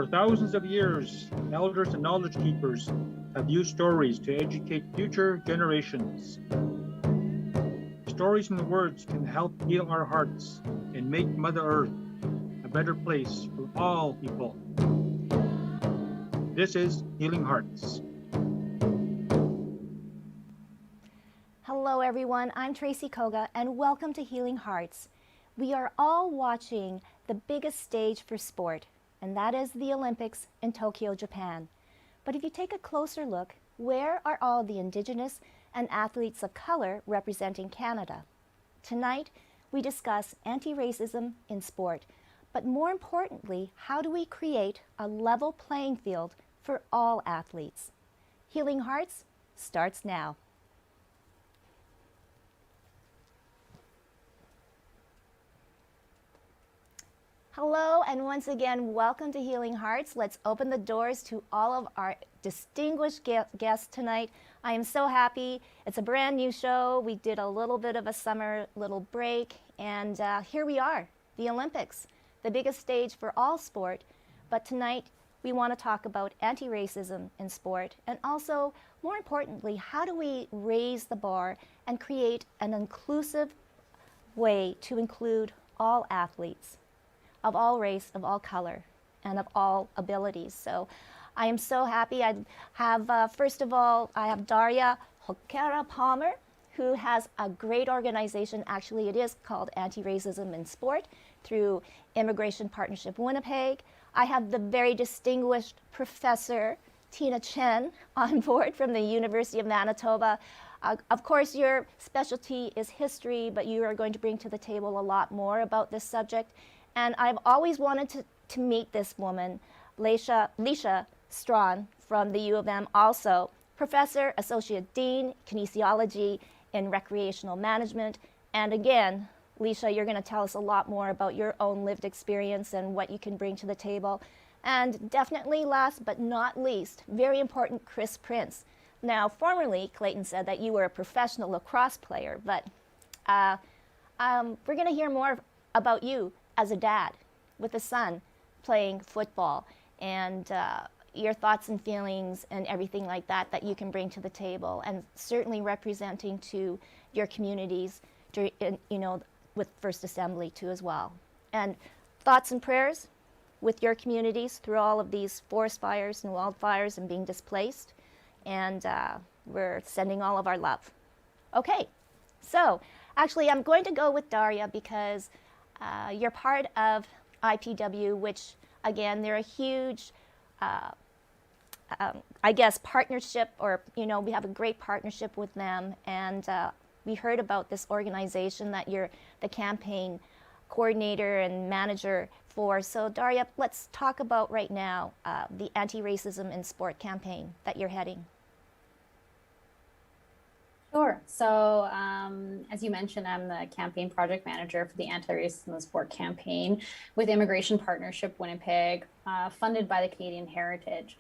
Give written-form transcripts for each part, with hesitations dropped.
For thousands of years, elders and knowledge keepers have used stories to educate future generations. Stories and words can help heal our hearts and make Mother Earth a better place for all people. This is Healing Hearts. Hello everyone, I'm Tracy Koga and welcome to Healing Hearts. We are all watching the biggest stage for sport, and that is the Olympics in Tokyo, Japan. But if you take a closer look, where are all the Indigenous and athletes of color representing Canada? Tonight, we discuss anti-racism in sport, but more importantly, how do we create a level playing field for all athletes? Healing Hearts starts now. Hello, and once again, welcome to Healing Hearts. Let's open the doors to all of our distinguished guests tonight. I am so happy. It's a brand new show. We did a little bit of a summer little break, and here we are, the Olympics, the biggest stage for all sport. But tonight, we want to talk about anti-racism in sport, and also, more importantly, how do we raise the bar and create an inclusive way to include all athletes of all race, of all color, and of all abilities. So I am so happy. I have, first of all, I have Daria Hokera Palmer, who has a great organization. Actually, it is called Anti-Racism in Sport through Immigration Partnership Winnipeg. I have the very distinguished Professor Tina Chen on board from the University of Manitoba. Of course, your specialty is history, but you are going to bring to the table a lot more about this subject. And I've always wanted to meet this woman, Leisha Strawn from the U of M, also Professor, Associate Dean, Kinesiology and Recreational Management. And again, Leisha, you're going to tell us a lot more about your own lived experience and what you can bring to the table. And definitely last but not least, very important, Chris Prince. Now, formerly, Clayton said that you were a professional lacrosse player, but we're going to hear more about you as a dad with a son playing football, and your thoughts and feelings and everything like that that you can bring to the table, and certainly representing to your communities, with First Assembly too as well. And thoughts and prayers with your communities through all of these forest fires and wildfires and being displaced, and we're sending all of our love. Okay, so actually I'm going to go with Daria because you're part of IPW, which, again, they're a huge, I guess, partnership, or, we have a great partnership with them. And we heard about this organization that you're the campaign coordinator and manager for. So, Daria, let's talk about right now the Anti-Racism in Sport campaign that you're heading. Sure. So as you mentioned, I'm the campaign project manager for the Anti-Racism in Sport campaign with Immigration Partnership Winnipeg, funded by the Canadian Heritage.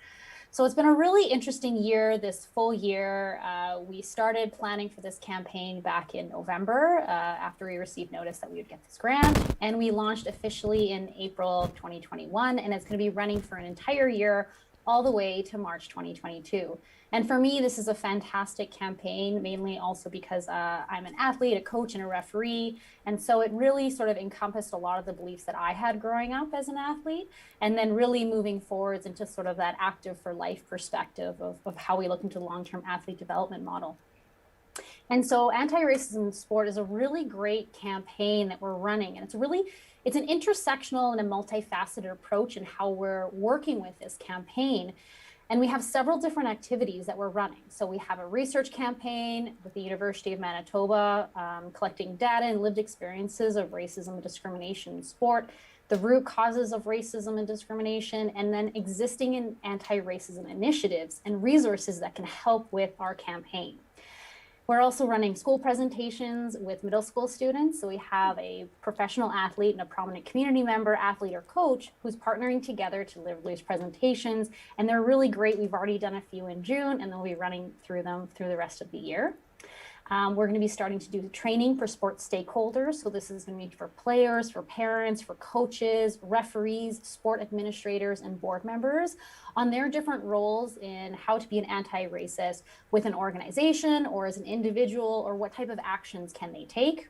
So it's been a really interesting year, this full year. We started planning for this campaign back in November after we received notice that we would get this grant, and we launched officially in April of 2021, and it's going to be running for an entire year all the way to March 2022. And for me, this is a fantastic campaign, mainly also because I'm an athlete, a coach, and a referee. And so it really sort of encompassed a lot of the beliefs that I had growing up as an athlete, and then really moving forwards into sort of that active for life perspective of how we look into the long-term athlete development model. And so Anti-Racism in Sport is a really great campaign that we're running. And it's an intersectional and a multifaceted approach in how we're working with this campaign. And we have several different activities that we're running. So we have a research campaign with the University of Manitoba, collecting data and lived experiences of racism and discrimination in sport, the root causes of racism and discrimination, and then existing in anti-racism initiatives and resources that can help with our campaign. We're also running school presentations with middle school students. So we have a professional athlete and a prominent community member, athlete or coach, who's partnering together to deliver these presentations. And they're really great. We've already done a few in June, and then we'll be running through them through the rest of the year. We're going to be starting to do the training for sports stakeholders. So this is going to be for players, for parents, for coaches, referees, sport administrators, and board members on their different roles in how to be an anti-racist with an organization or as an individual, or what type of actions can they take.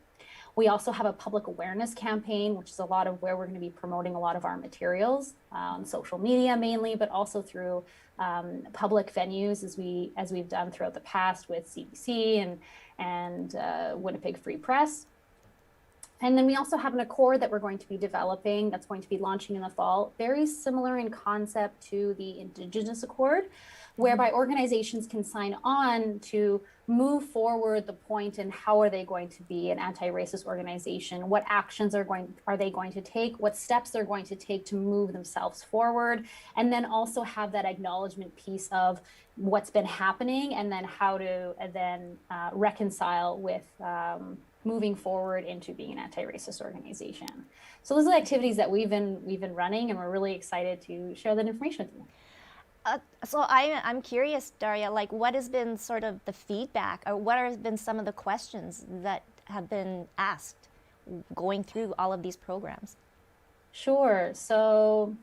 We also have a public awareness campaign, which is a lot of where we're going to be promoting a lot of our materials on social media mainly, but also through public venues as we've done throughout the past with CBC and Winnipeg Free Press. And then we also have an accord that we're going to be developing that's going to be launching in the fall, very similar in concept to the Indigenous Accord, whereby organizations can sign on to move forward the point and how are they going to be an anti-racist organization, what actions are they going to take, what steps they're going to take to move themselves forward, and then also have that acknowledgement piece of what's been happening and then how to reconcile with moving forward into being an anti-racist organization. So those are the activities that we've been running, and we're really excited to share that information with you. So I'm curious, Daria, like what has been sort of the feedback, or what have been some of the questions that have been asked going through all of these programs? Sure. So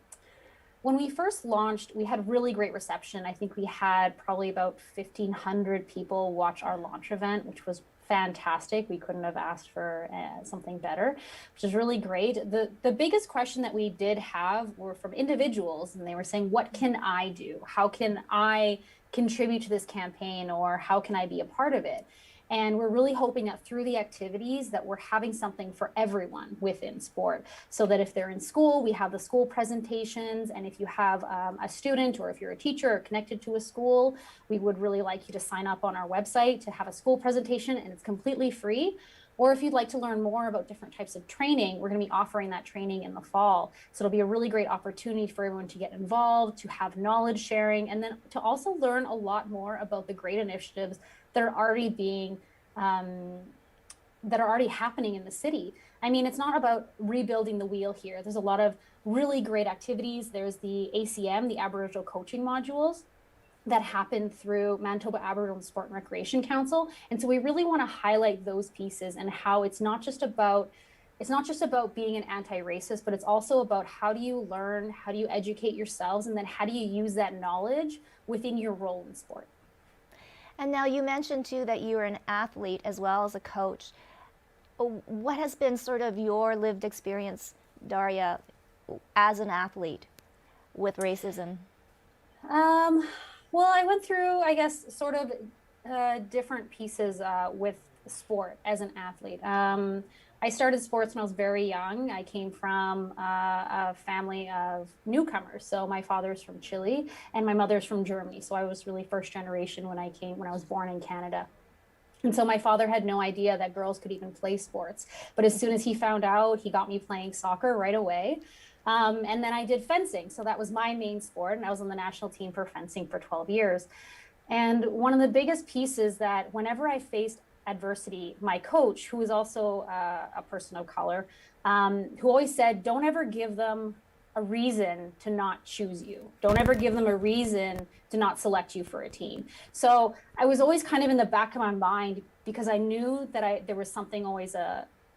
when we first launched, we had really great reception. I think we had probably about 1,500 people watch our launch event, which was fantastic. We couldn't have asked for something better, which is really great. The biggest question that we did have were from individuals, and they were saying, what can I do? How can I contribute to this campaign, or how can I be a part of it? And we're really hoping that through the activities that we're having something for everyone within sport, so that if they're in school, we have the school presentations. And if you have a student, or if you're a teacher or connected to a school, we would really like you to sign up on our website to have a school presentation, and it's completely free. Or if you'd like to learn more about different types of training, we're going to be offering that training in the fall. So it'll be a really great opportunity for everyone to get involved, to have knowledge sharing, and then to also learn a lot more about the great initiatives that are already happening in the city. I mean, it's not about rebuilding the wheel here. There's a lot of really great activities. There's the ACM, the Aboriginal coaching modules, that happen through Manitoba Aboriginal Sport and Recreation Council. And so we really want to highlight those pieces, and how it's not just about being an anti-racist, but it's also about how do you learn, how do you educate yourselves, and then how do you use that knowledge within your role in sport. And now you mentioned too that you were an athlete as well as a coach. What has been sort of your lived experience, Daria, as an athlete with racism? Well, I went through, I guess, sort of different pieces with sport as an athlete. I started sports when I was very young. I came from a family of newcomers. So my father's from Chile and my mother's from Germany. So I was really first generation when I was born in Canada. And so my father had no idea that girls could even play sports. But as soon as he found out, he got me playing soccer right away. And then I did fencing. So that was my main sport. And I was on the national team for fencing for 12 years. And one of the biggest pieces that whenever I faced adversity, my coach, who was also a person of color, who always said, don't ever give them a reason to not choose you. Don't ever give them a reason to not select you for a team. So I was always kind of in the back of my mind, because I knew that there was something always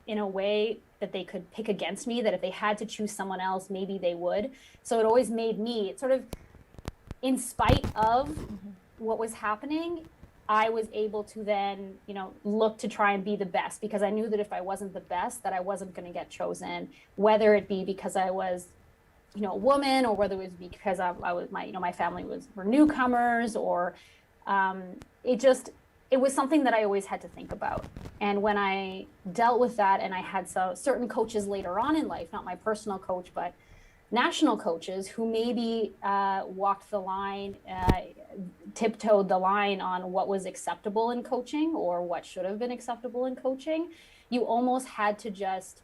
in a way that they could pick against me, that if they had to choose someone else, maybe they would. So it always made me, sort of in spite of what was happening, I was able to then, look to try and be the best, because I knew that if I wasn't the best, that I wasn't going to get chosen, whether it be because I was, a woman, or whether it was because my family were newcomers, or it was something that I always had to think about. And when I dealt with that, and I had certain coaches later on in life, not my personal coach, but national coaches who maybe walked the line, tiptoed the line on what was acceptable in coaching or what should have been acceptable in coaching, you almost had to just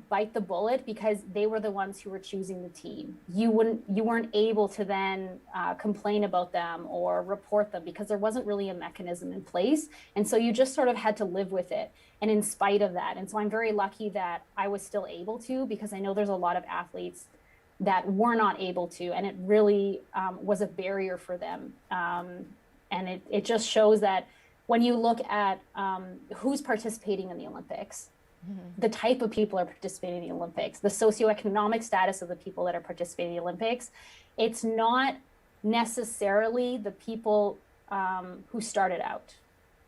bite the bullet, because they were the ones who were choosing the team. You weren't able to then complain about them or report them, because there wasn't really a mechanism in place. And so you just sort of had to live with it, and in spite of that. And so I'm very lucky that I was still able to, because I know there's a lot of athletes that were not able to, and it really was a barrier for them. And it just shows that when you look at who's participating in the Olympics, the type of people are participating in the Olympics, the socioeconomic status of the people that are participating in the Olympics, it's not necessarily the people who started out.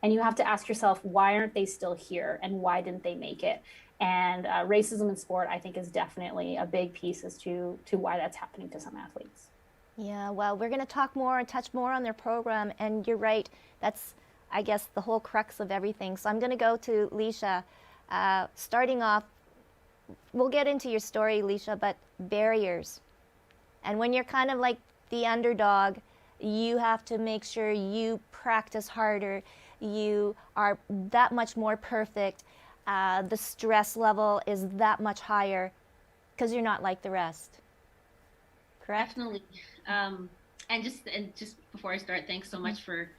And you have to ask yourself, why aren't they still here and why didn't they make it? And racism in sport, I think, is definitely a big piece as to why that's happening to some athletes. Yeah, well, we're going to talk more and touch more on their program. And you're right, that's, I guess, the whole crux of everything. So I'm going to go to Leisha. Starting off, we'll get into your story, Leisha, but barriers. And when you're kind of like the underdog, you have to make sure you practice harder. You are that much more perfect. The stress level is that much higher because you're not like the rest. Correct? Definitely. And just before I start, thanks so much for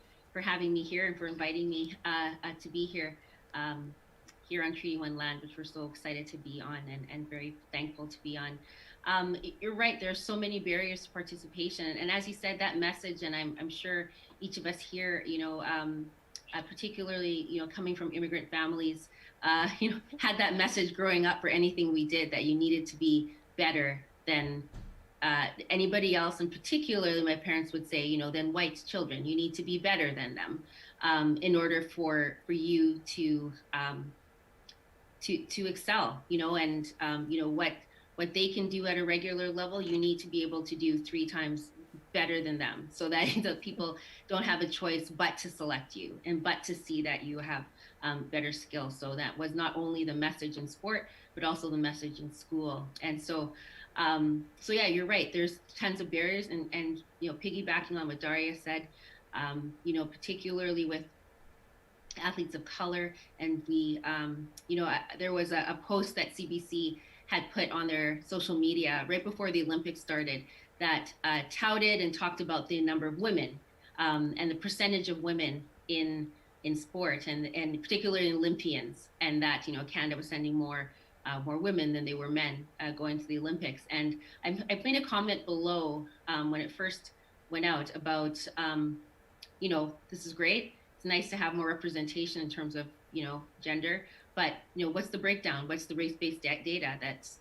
having me here and for inviting me to be here here on Treaty One land, which we're so excited to be on and very thankful to be on. You're right. There's so many barriers to participation, and as you said, that message, and I'm sure each of us here, particularly coming from immigrant families, had that message growing up for anything we did, that you needed to be better than anybody else, and particularly my parents would say, than white children. You need to be better than them in order for you to excel, and what they can do at a regular level, you need to be able to do 3 times better than them, so that the people don't have a choice but to select you and but to see that you have better skills. So that was not only the message in sport, but also the message in school. And so yeah, you're right. There's tons of barriers, and piggybacking on what Daria said, particularly with athletes of color, and we, there was a post that CBC had put on their social media right before the Olympics started that touted and talked about the number of women and the percentage of women in sport, and particularly Olympians, and that Canada was sending more women than they were men going to the Olympics. And I made a comment below when it first went out about this is great. It's nice to have more representation in terms of gender, but what's the breakdown? What's the race-based data that's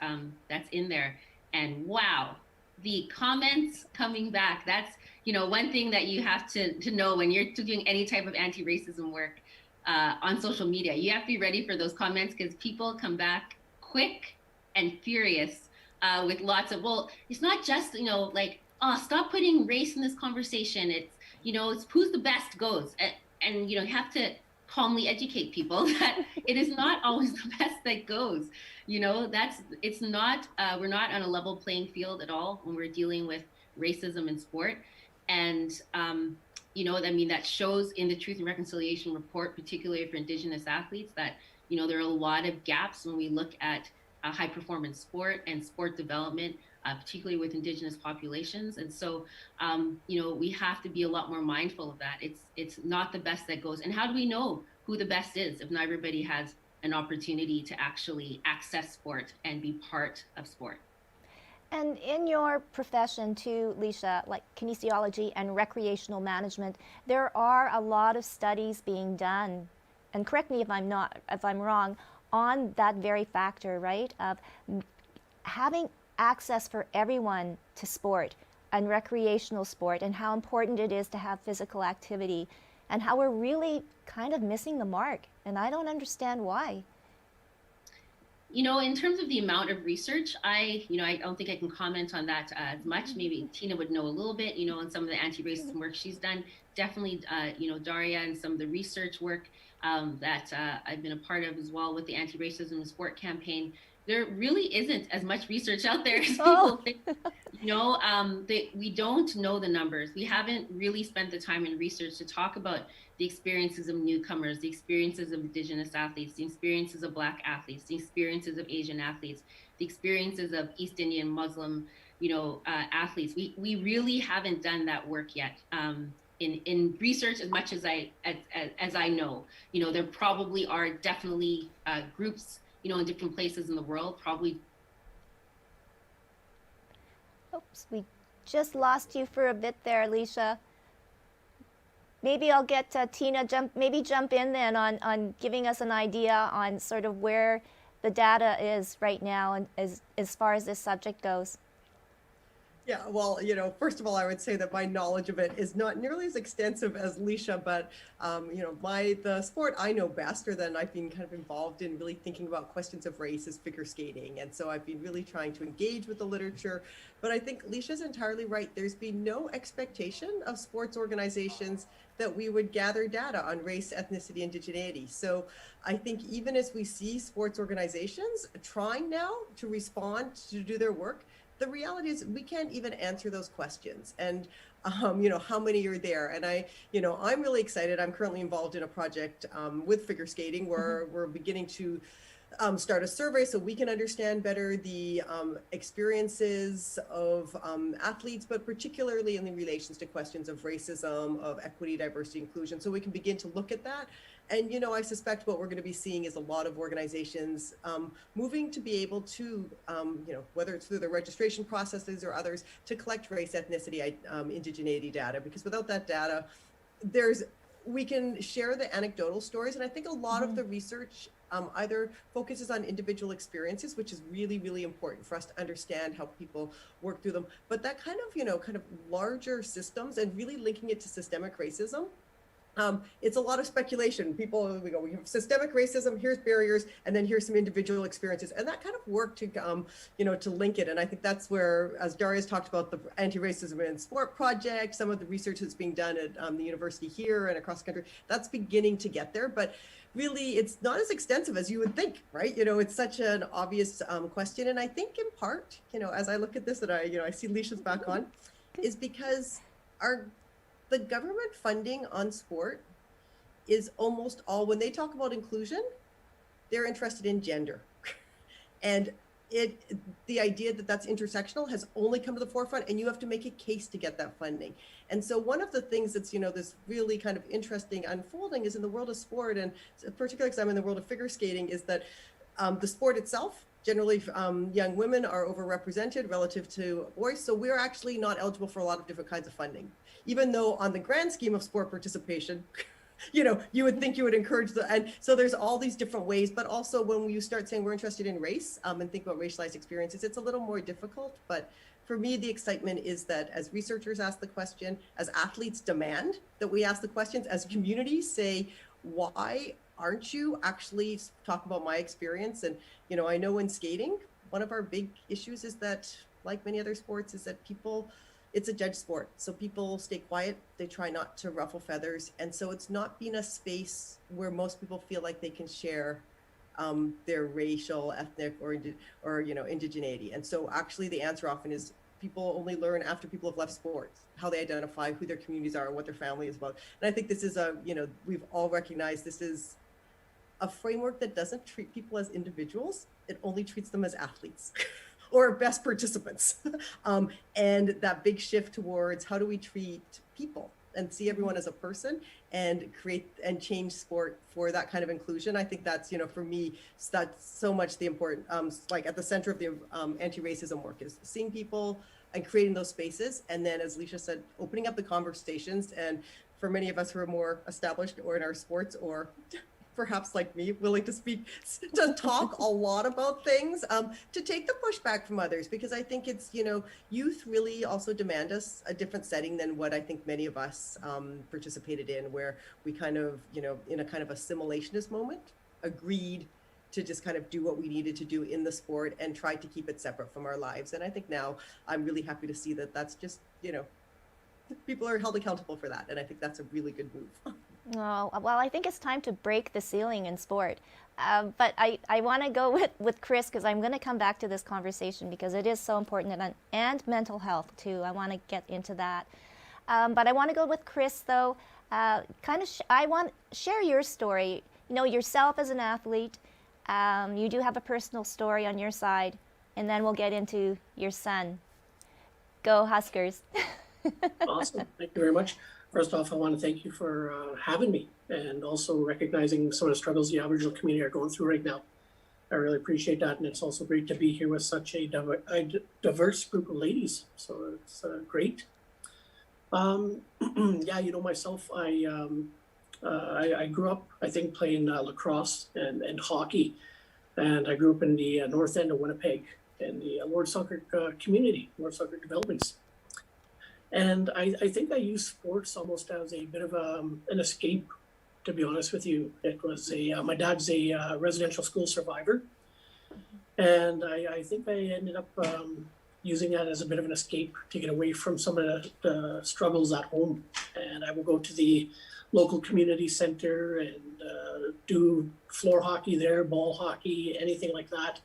in there? And wow, the comments coming back, that's one thing that you have to know when you're doing any type of anti-racism work on social media. You have to be ready for those comments, because people come back quick and furious with lots of, well, it's not just like, oh, stop putting race in this conversation, it's it's who's the best goes, and you have to calmly educate people that it is not always the best that goes. It's not, we're not on a level playing field at all when we're dealing with racism in sport. And, that shows in the Truth and Reconciliation report, particularly for Indigenous athletes, that, there are a lot of gaps when we look at high performance sport and sport development, particularly with Indigenous populations. And so, we have to be a lot more mindful of that. It's not the best that goes. And how do we know who the best is if not everybody has an opportunity to actually access sport and be part of sport? And in your profession too, Leisha, like kinesiology and recreational management, there are a lot of studies being done, and correct me if I'm wrong, on that very factor, right, of having access for everyone to sport and recreational sport, and how important it is to have physical activity, and how we're really kind of missing the mark, and I don't understand why. In terms of the amount of research, I don't think I can comment on that as much. Maybe Tina would know a little bit, on some of the anti-racism work she's done. Definitely, Daria, and some of the research work that I've been a part of as well with the anti-racism in sport campaign. There really isn't as much research out there as people think. We don't know the numbers. We haven't really spent the time in research to talk about the experiences of newcomers, the experiences of Indigenous athletes, the experiences of Black athletes, the experiences of Asian athletes, the experiences of East Indian, Muslim, athletes. We really haven't done that work yet. In research, as much as I know, there probably are definitely groups, in different places in the world, probably. Oops, we just lost you for a bit there, Leisha. maybe I'll get Tina jump in then on giving us an idea on sort of where the data is right now and as far as this subject goes. Yeah, well, first of all, I would say that my knowledge of it is not nearly as extensive as Leisha, but, the sport I know best, or then I've been kind of involved in really thinking about questions of race, is figure skating. And so I've been really trying to engage with the literature. But I think Leisha's entirely right. There's been no expectation of sports organizations that we would gather data on race, ethnicity, indigeneity. So I think even as we see sports organizations trying now to respond, to do their work, the reality is we can't even answer those questions. And, how many are there? And I'm really excited. I'm currently involved in a project with figure skating where we're beginning to start a survey so we can understand better the experiences of athletes, but particularly in the relations to questions of racism, of equity, diversity, inclusion. So we can begin to look at that. And, I suspect what we're going to be seeing is a lot of organizations moving to be able to, whether it's through the registration processes or others, to collect race, ethnicity, indigeneity data, because without that data, we can share the anecdotal stories. And I think a lot of the research either focuses on individual experiences, which is really, really important for us to understand how people work through them. But that kind of larger systems and really linking it to systemic racism, it's a lot of speculation. We have systemic racism, here's barriers, and then here's some individual experiences. And that kind of work to, to link it. And I think that's where, as Daria's talked about the anti-racism in sport project, some of the research that's being done at the university here and across the country, that's beginning to get there. But really, it's not as extensive as you would think, right? It's such an obvious question. And I think in part, as I look at this, and I see Leisha's back on, is because the government funding on sport is almost all, when they talk about inclusion, they're interested in gender. And the idea that that's intersectional has only come to the forefront, and you have to make a case to get that funding. And so one of the things that's, this really kind of interesting unfolding is in the world of sport, and particularly because I'm in the world of figure skating, is that the sport itself, generally young women are overrepresented relative to boys. So we're actually not eligible for a lot of different kinds of funding, even though on the grand scheme of sport participation, you would think you would encourage and so there's all these different ways. But also when you start saying we're interested in race and think about racialized experiences, it's a little more difficult. But for me, the excitement is that as researchers ask the question, as athletes demand that we ask the questions, as communities say, why aren't you actually talking about my experience? And, I know in skating, one of our big issues is that, like many other sports, is that it's a judge sport. So people stay quiet. They try not to ruffle feathers. And so it's not been a space where most people feel like they can share their racial, ethnic, or indigeneity. And so actually the answer often is people only learn after people have left sports, how they identify, who their communities are, and what their family is about. And I think this is we've all recognized this is a framework that doesn't treat people as individuals. It only treats them as athletes or best participants. And that big shift towards how do we treat people and see everyone as a person and create and change sport for that kind of inclusion. I think that's, for me, that's so much the important, like at the center of the anti-racism work is seeing people and creating those spaces. And then, as Leisha said, opening up the conversations. And for many of us who are more established or in our sports or perhaps like me, willing to speak, to talk a lot about things, to take the pushback from others, because I think it's, youth really also demand us a different setting than what I think many of us participated in, where we kind of, in a kind of assimilationist moment, agreed to just kind of do what we needed to do in the sport and try to keep it separate from our lives. And I think now I'm really happy to see that that's just, people are held accountable for that. And I think that's a really good move. Oh, well, I think it's time to break the ceiling in sport. But I want to go with Chris, because I'm going to come back to this conversation because it is so important, and mental health too. I want to get into that. But I want to go with Chris, though. I want to share your story. Yourself as an athlete. You do have a personal story on your side, and then we'll get into your son. Go Huskers. Awesome. Thank you very much. First off, I want to thank you for having me and also recognizing some of the struggles the Aboriginal community are going through right now. I really appreciate that. And it's also great to be here with such a diverse group of ladies. So it's great. Yeah, myself, I grew up, I think, playing lacrosse and hockey. And I grew up in the north end of Winnipeg in the Lord Soccer community, Lord Soccer developments. And I think I used sports almost as a bit of an escape, to be honest with you. It was my dad's a residential school survivor. And I think I ended up using that as a bit of an escape to get away from some of the struggles at home. And I would go to the local community center and do floor hockey there, ball hockey, anything like that.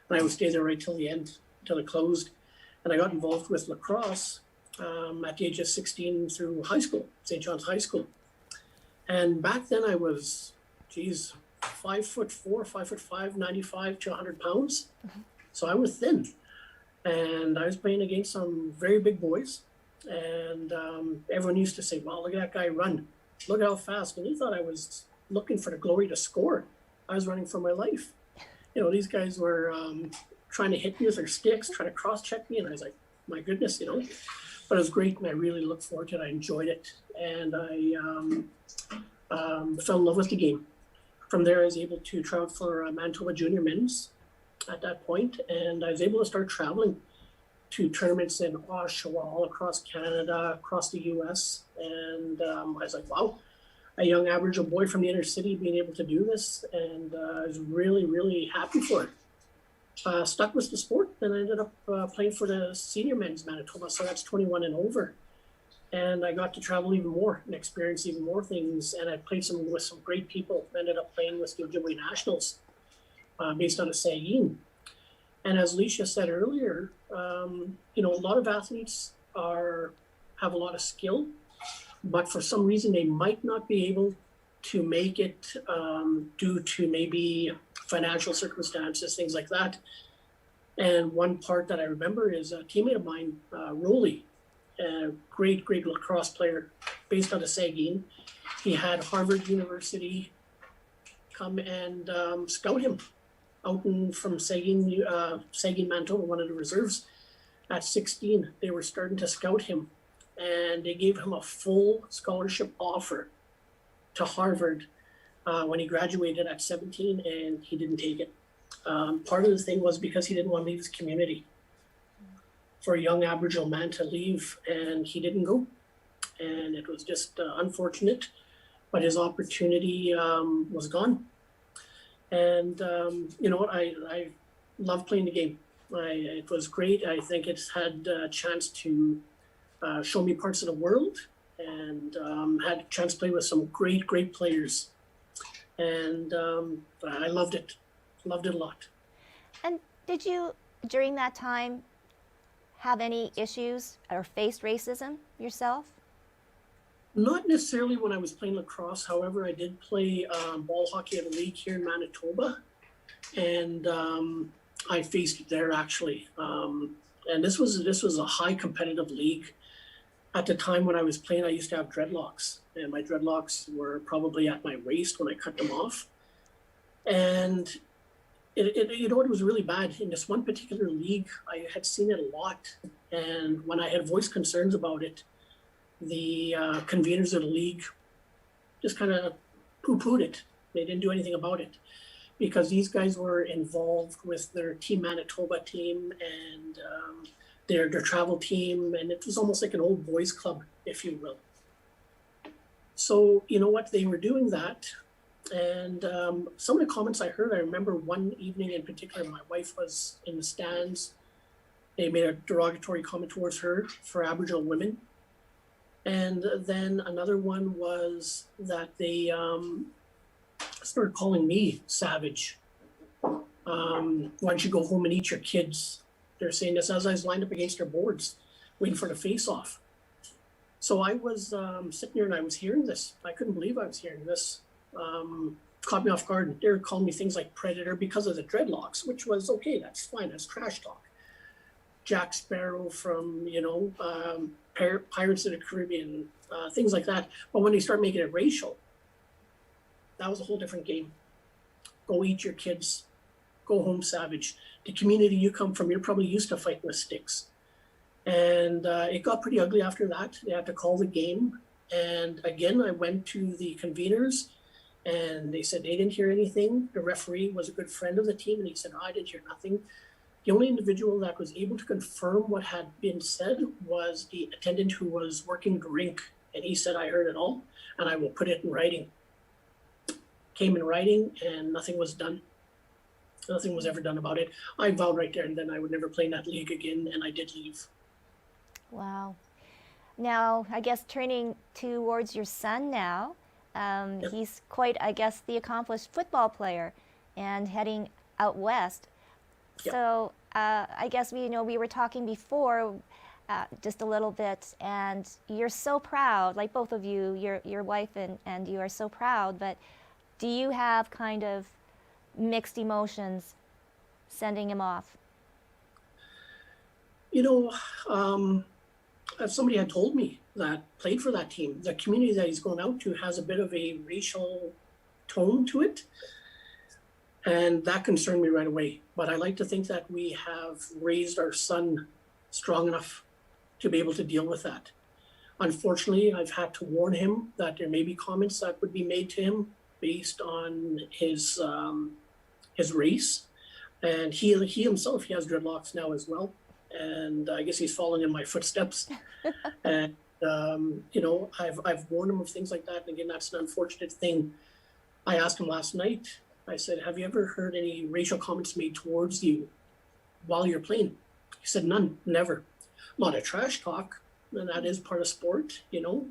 And I would stay there right till the end, till it closed. And I got involved with lacrosse at the age of 16 through high school, St. John's High School. And back then I was, 5'4", 5'5", 95 to 100 pounds. So I was thin. And I was playing against some very big boys. And everyone used to say, wow, look at that guy run. Look at how fast. And he thought I was looking for the glory to score. I was running for my life. These guys were trying to hit me with their sticks, trying to cross-check me. And I was like, my goodness, But it was great, and I really looked forward to it. I enjoyed it. And I fell in love with the game. From there, I was able to travel for Manitoba Junior Men's at that point, and I was able to start traveling to tournaments in Oshawa, all across Canada, across the US. And I was like, wow, a young Aboriginal boy from the inner city being able to do this. And I was really, really happy for it. Stuck with the sport, and I ended up playing for the senior men's Manitoba, so that's 21 and over. And I got to travel even more and experience even more things. And I played with some great people. I ended up playing with the Ojibwe Nationals based on a Saugeen. And as Leisha said earlier, a lot of athletes have a lot of skill, but for some reason they might not be able to make it due to maybe financial circumstances, things like that. And one part that I remember is a teammate of mine, Rolly, a great lacrosse player based on a Saugeen. He had Harvard University come and scout him out from Saugeen, Manitoba, one of the reserves. At 16, they were starting to scout him, and they gave him a full scholarship offer to Harvard when he graduated at 17, and he didn't take it. Part of the thing was because he didn't want to leave his community. For a young Aboriginal man to leave, and he didn't go. And it was just unfortunate, but his opportunity was gone. And I love playing the game. It was great. I think it's had a chance to show me parts of the world, and had a chance to play with some great players. And I loved it a lot. And did you, during that time, have any issues or faced racism yourself? Not necessarily when I was playing lacrosse. However, I did play ball hockey at a league here in Manitoba, and I faced it there actually. And this was a high competitive league. At the time when I was playing, I used to have dreadlocks, and my dreadlocks were probably at my waist when I cut them off. And it was really bad. In this one particular league, I had seen it a lot. And when I had voiced concerns about it, the conveners of the league just kind of poo-pooed it. They didn't do anything about it because these guys were involved with their Team Manitoba team and their travel team. And it was almost like an old boys club, if you will. So, they were doing that. And some of the comments I heard, I remember one evening in particular, my wife was in the stands. They made a derogatory comment towards her for Aboriginal women. And then another one was that they started calling me savage. Why don't you go home and eat your kids? They're saying this as I was lined up against their boards, waiting for the face-off. So I was sitting there and I was hearing this. I couldn't believe I was hearing this. Caught me off guard. They were calling me things like predator because of the dreadlocks, which was okay. That's fine. That's trash talk. Jack Sparrow from, Pirates of the Caribbean, things like that. But when they start making it racial, that was a whole different game. Go eat your kids. Go home savage. The community you come from, you're probably used to fighting with sticks. And it got pretty ugly after that. They had to call the game. And again, I went to the conveners and they said they didn't hear anything. The referee was a good friend of the team and he said, I didn't hear nothing. The only individual that was able to confirm what had been said was the attendant who was working the rink. And he said, I heard it all and I will put it in writing. Came in writing and nothing was done. Nothing was ever done about it. I vowed right there and then I would never play in that league again, and I did leave. Wow. Now, I guess turning towards your son now, Yep. he's quite, I guess, the accomplished football player and heading out west. Yep. So I guess we were talking before just a little bit, and you're so proud, like both of you, your wife and you are so proud, but do you have kind of mixed emotions sending him off? You know, if somebody had told me that played for that team, the community that he's going out to has a bit of a racial tone to it. And that concerned me right away. But I like to think that we have raised our son strong enough to be able to deal with that. Unfortunately, I've had to warn him that there may be comments that would be made to him based on his race. And he himself, he has dreadlocks now as well. And I guess he's following in my footsteps. And you know, I've warned him of things like that. And again, that's an unfortunate thing. I asked him last night. I said, "Have you ever heard any racial comments made towards you while you're playing?" He said, "None, never. A lot of trash talk, and that is part of sport, you know,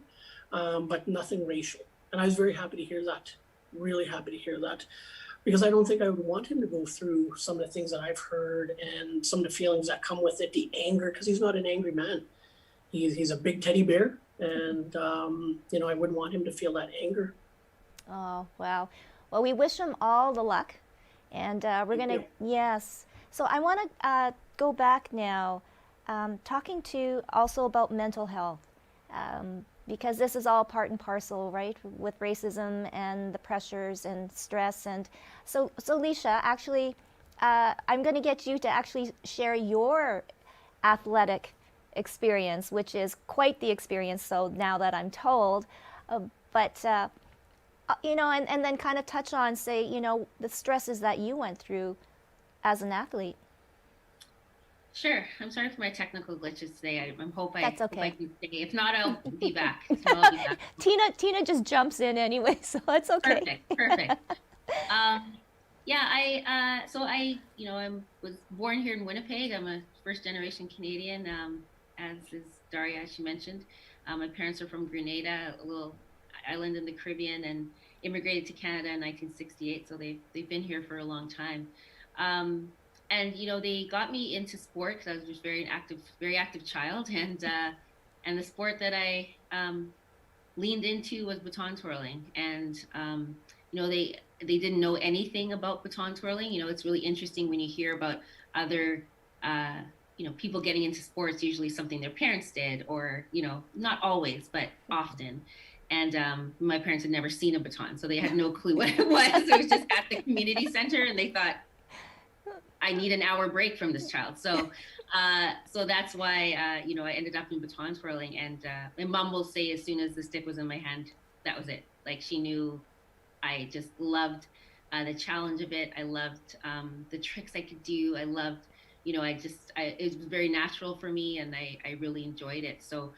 but nothing racial." And I was very happy to hear that. Really happy to hear that. Because I don't think I would want him to go through some of the things that I've heard and some of the feelings that come with it, the anger, because he's not an angry man. He's a big teddy bear, and you know, I wouldn't want him to feel that anger. Oh, wow. Well, we wish him all the luck, and we're going to, yes. So I want to go back now, talking to also about mental health, because this is all part and parcel, right, with racism and the pressures and stress. And so Leisha, actually, I'm going to get you to actually share your athletic experience, which is quite the experience, so now that I'm told, you know, and then kind of touch on, say, you know, the stresses that you went through as an athlete. Sure. I'm sorry for my technical glitches today. I hope That's okay. hope I can stay. If not, I'll be back. If not, I'll be back. Tina just jumps in anyway, so it's okay. Perfect. Yeah, I was born here in Winnipeg. I'm a first generation Canadian, as is Daria, as she mentioned. My parents are from Grenada, a little island in the Caribbean, and immigrated to Canada in 1968. So they've been here for a long time. And you know, they got me into sport because I was just very active child, and the sport that I leaned into was baton twirling. And you know, they didn't know anything about baton twirling. You know, it's really interesting when you hear about other you know, people getting into sports, usually something their parents did, or you know, not always, but often. And my parents had never seen a baton, so they had no clue what it was. It was just at the community center, and they thought, I need an hour break from this child. So that's why, you know, I ended up in baton twirling. And my mom will say, as soon as the stick was in my hand, that was it. Like, she knew I just loved the challenge of it. I loved the tricks I could do. I loved, you know, it was very natural for me, and I really enjoyed it. So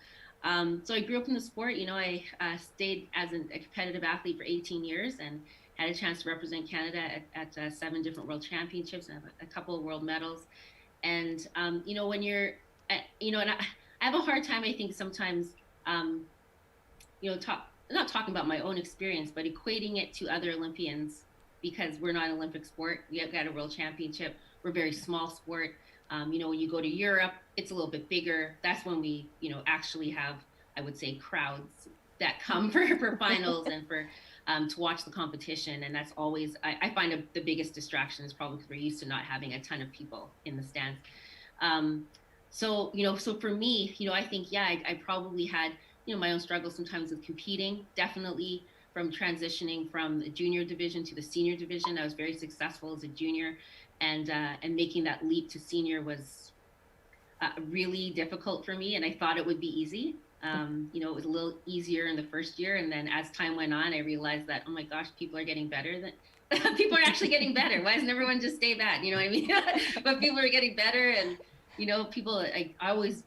I grew up in the sport. You know, I stayed as a competitive athlete for 18 years and had a chance to represent Canada at 7 different world championships and a couple of world medals. And, you know, when you're, you know, and I have a hard time, I think, sometimes, you know, not talking about my own experience, but equating it to other Olympians, because we're not an Olympic sport. We have got a world championship. We're a very small sport. You know, when you go to Europe, it's a little bit bigger. That's when we, you know, actually have, I would say, crowds that come for finals and for to watch the competition. And that's always, I find the biggest distraction is probably because we're used to not having a ton of people in the stands. So, you know, so for me, you know, I think, yeah, I probably had, you know, my own struggles sometimes with competing, definitely from transitioning from the junior division to the senior division. I was very successful as a junior, and making that leap to senior was really difficult for me, and I thought it would be easy. You know, it was a little easier in the first year, and then as time went on, I realized that, oh my gosh, people are getting better. People are actually getting better. Why doesn't everyone just stay bad? You know what I mean? But people are getting better, and you know, people I always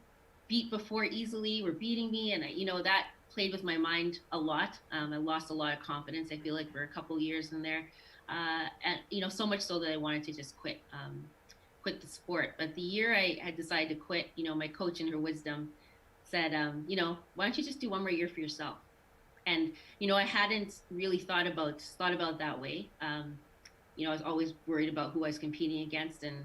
beat before easily were beating me, and you know, that played with my mind a lot. I lost a lot of confidence, I feel like, for a couple years in there, and you know, so much so that I wanted to just quit the sport. But the year I had decided to quit, you know, my coach in her wisdom said, you know, why don't you just do one more year for yourself? And you know, I hadn't really thought about that way. You know, I was always worried about who I was competing against, and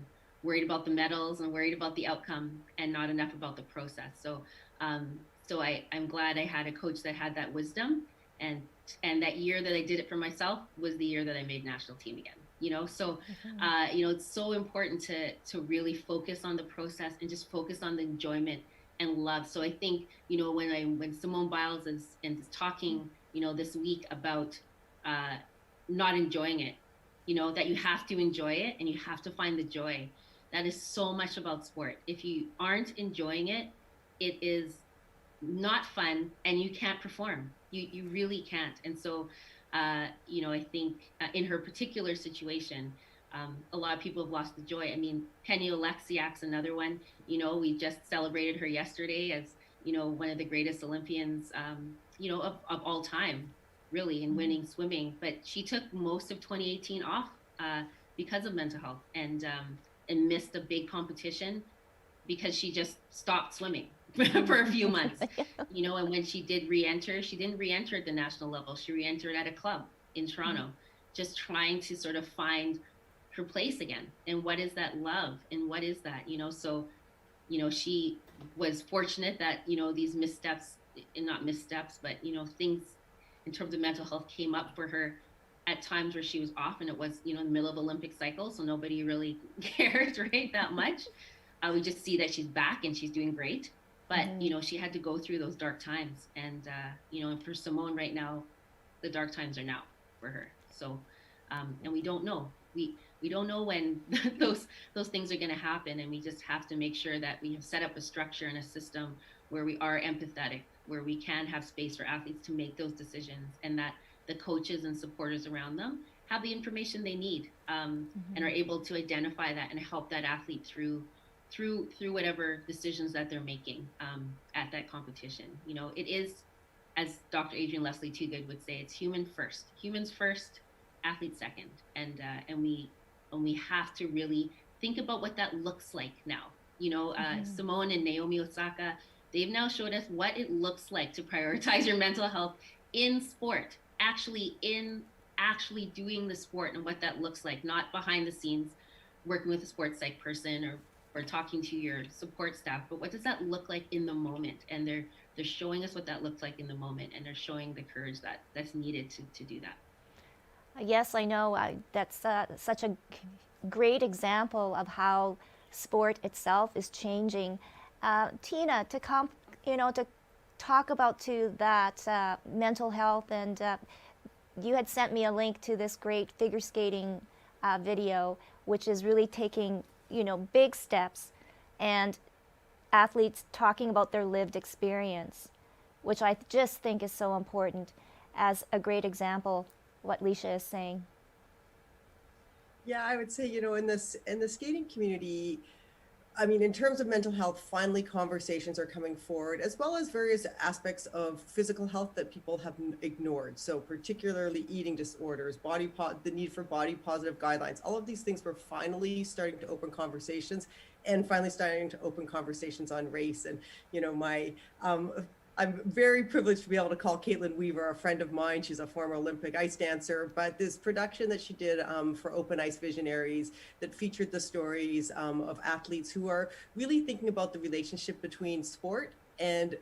worried about the medals, and worried about the outcome, and not enough about the process. So I'm glad I had a coach that had that wisdom, and that year that I did it for myself was the year that I made national team again. You know, so you know, it's so important to really focus on the process and just focus on the enjoyment and love. So I think, you know, when Simone Biles is talking, you know, this week about not enjoying it, you know, that you have to enjoy it and you have to find the joy. That is so much about sport. If you aren't enjoying it, it is not fun, and you can't perform. You really can't. And so, you know, I think in her particular situation, a lot of people have lost the joy. I mean, Penny Oleksiak's another one. You know, we just celebrated her yesterday as, you know, one of the greatest Olympians, you know, of all time, really, in winning swimming. But she took most of 2018 off because of mental health, and missed a big competition because she just stopped swimming for a few months. You know, and when she did re-enter, she didn't re-enter at the national level. She re-entered at a club in Toronto, just trying to sort of find her place again. And what is that love? And what is that, you know? So, you know, she was fortunate that, you know, these missteps, and not missteps, but, you know, things in terms of mental health came up for her at times where she was off, and it was, you know, in the middle of Olympic cycle. So nobody really cares, right, that much. We just see that she's back and she's doing great. But, you know, she had to go through those dark times. And, you know, and for Simone right now, the dark times are now for her. So, and we don't know. We don't know when those things are going to happen. And we just have to make sure that we have set up a structure and a system where we are empathetic, where we can have space for athletes to make those decisions, and that the coaches and supporters around them have the information they need, and are able to identify that and help that athlete through whatever decisions that they're making at that competition. You know, it is, as Dr. Adrienne Leslie Toogood would say, it's humans first, athletes second. And we have to really think about what that looks like now. You know, Simone and Naomi Osaka, they've now showed us what it looks like to prioritize your mental health in sport, actually doing the sport, and what that looks like, not behind the scenes working with a sports psych person or talking to your support staff, but what does that look like in the moment? And they're showing us what that looks like in the moment, and they're showing the courage that's needed to do that. Yes, I know. That's such a great example of how sport itself is changing. Tina, to talk about that mental health, and you had sent me a link to this great figure skating video, which is really taking, you know, big steps, and athletes talking about their lived experience, which I just think is so important as a great example, what Leisha is saying. Yeah, I would say, you know, in the skating community, I mean, in terms of mental health, finally conversations are coming forward, as well as various aspects of physical health that people have ignored. So particularly eating disorders, the need for body positive guidelines, all of these things were finally starting to open conversations, and finally starting to open conversations on race. And, you know, I'm very privileged to be able to call Caitlin Weaver a friend of mine. She's a former Olympic ice dancer, but this production that she did for Open Ice Visionaries that featured the stories of athletes who are really thinking about the relationship between sport and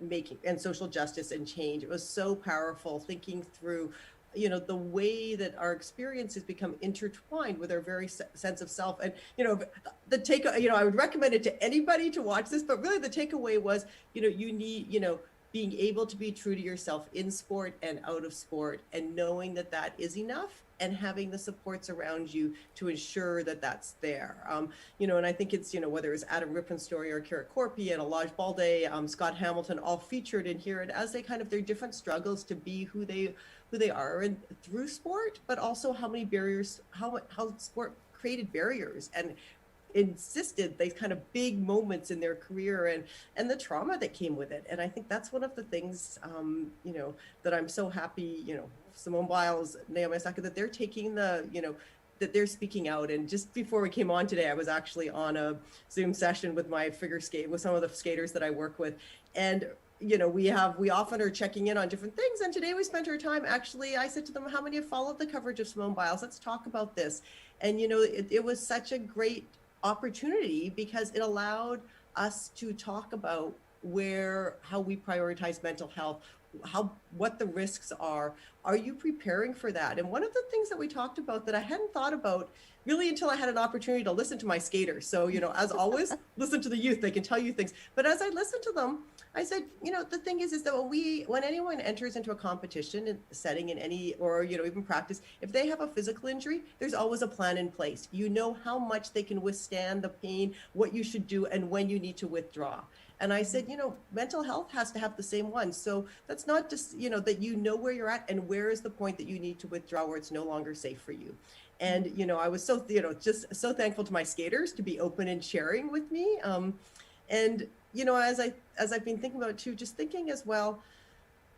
social justice and change. It was so powerful, thinking through, you know, the way that our experiences become intertwined with our very sense of self. And, you know, I would recommend it to anybody to watch this, but really the takeaway was, you know, you need, you know, being able to be true to yourself in sport and out of sport, and knowing that that is enough, and having the supports around you to ensure that that's there. And I think it's, whether it's Adam Rippon's story or Kara Corpy and Alaj Balde, Scott Hamilton, all featured in here, and as they their different struggles to be who they are and through sport, but also how many barriers, how sport created barriers and insisted these big moments in their career and the trauma that came with it. And I think that's one of the things, that I'm so happy, Simone Biles, Naomi Osaka, that they're taking that they're speaking out. And just before we came on today, I was actually on a Zoom session with my figure skate, with some of the skaters that I work with. And we often are checking in on different things. And today we spent our time, actually, I said to them, how many have followed the coverage of Simone Biles? Let's talk about this. And, it was such a great opportunity because it allowed us to talk about how we prioritize mental health, what the risks are. Are you preparing for that? And one of the things that we talked about that I hadn't thought about really until I had an opportunity to listen to my skaters. So, as always, listen to the youth, they can tell you things. But as I listened to them, I said, the thing is that when anyone enters into a competition setting in any, or, even practice, if they have a physical injury, there's always a plan in place. You know how much they can withstand the pain, what you should do, and when you need to withdraw. And I said, mental health has to have the same one. So that's not just, that where you're at and where is the point that you need to withdraw where it's no longer safe for you. And, I was so, just so thankful to my skaters to be open and sharing with me. And, as I've been thinking about it too, just thinking as well,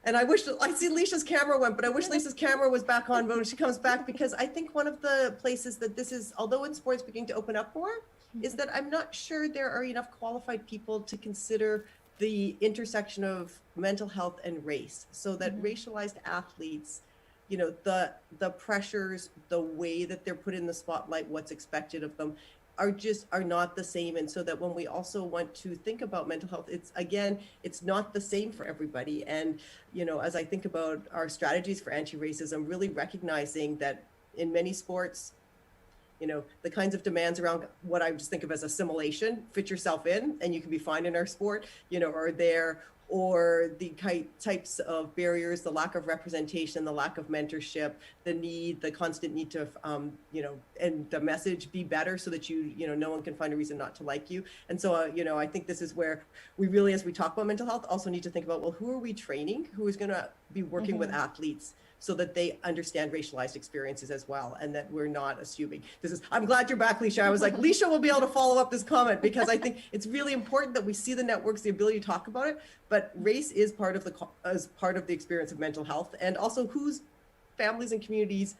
and I see Leisha's camera went, but I wish Lisa's camera was back on when she comes back, because I think one of the places that this is, although in sports beginning to open up more, is that I'm not sure there are enough qualified people to consider the intersection of mental health and race, so that racialized athletes, the pressures, the way that they're put in the spotlight, what's expected of them, are not the same. And so that when we also want to think about mental health, it's not the same for everybody. And, as I think about our strategies for anti-racism, really recognizing that in many sports, the kinds of demands around what I just think of as assimilation, fit yourself in and you can be fine in our sport, are there, or the types of barriers, the lack of representation, the lack of mentorship, the constant need to, and the message be better so that no one can find a reason not to like you. And so, I think this is where we really, as we talk about mental health, also need to think about, well, who are we training? Who is going to be working with athletes so that they understand racialized experiences as well, and that we're not assuming I'm glad you're back, Leisha. I was like, Leisha will be able to follow up this comment, because I think it's really important that we see the networks, the ability to talk about it, but race is part of the experience of mental health, and also whose families and communities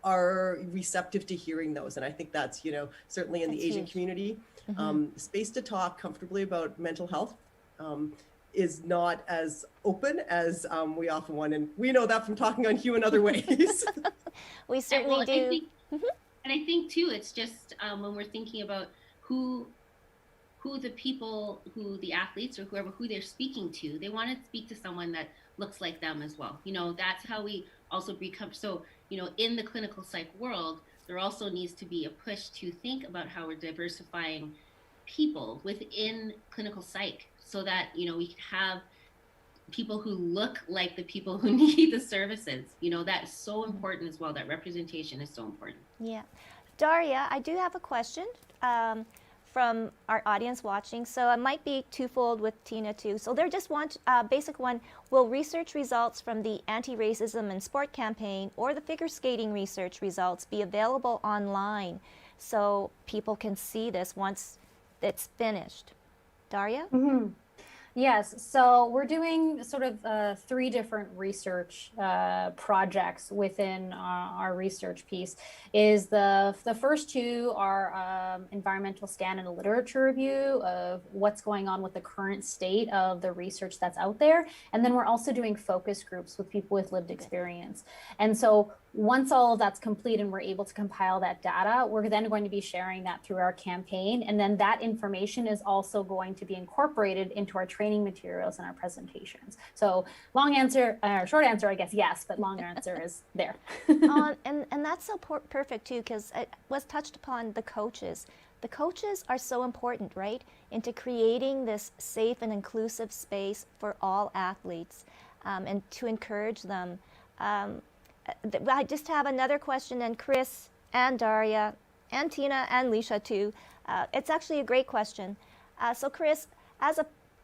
are receptive to hearing those. And I think that's, certainly in the Asian community, space to talk comfortably about mental health is not as open as we often want. And we know that from talking on Hugh in other ways. We certainly do. And I think too, it's just when we're thinking about who the people, who the athletes or who they're speaking to, they want to speak to someone that looks like them as well. That's how we also become. So, in the clinical psych world, there also needs to be a push to think about how we're diversifying people within clinical psych, so that we can have people who look like the people who need the services. That's so important as well. That representation is so important. Yeah. Daria, I do have a question from our audience watching. So it might be twofold with Tina too. So they just want basic one: will research results from the anti-racism and sport campaign or the figure skating research results be available online so people can see this once it's finished? Daria? Yes, so we're doing sort of 3 different research projects within our research piece. Is the first 2 are environmental scan and a literature review of what's going on with the current state of the research that's out there. And then we're also doing focus groups with people with lived experience. And so once all of that's complete and we're able to compile that data, we're then going to be sharing that through our campaign. And then that information is also going to be incorporated into our training materials and our presentations. So short answer, I guess, yes, but long answer is there. And that's so perfect too, because it was touched upon the coaches. The coaches are so important, right, into creating this safe and inclusive space for all athletes, and to encourage them. I just have another question, and Chris and Daria and Tina and Leisha too. It's actually a great question. So Chris,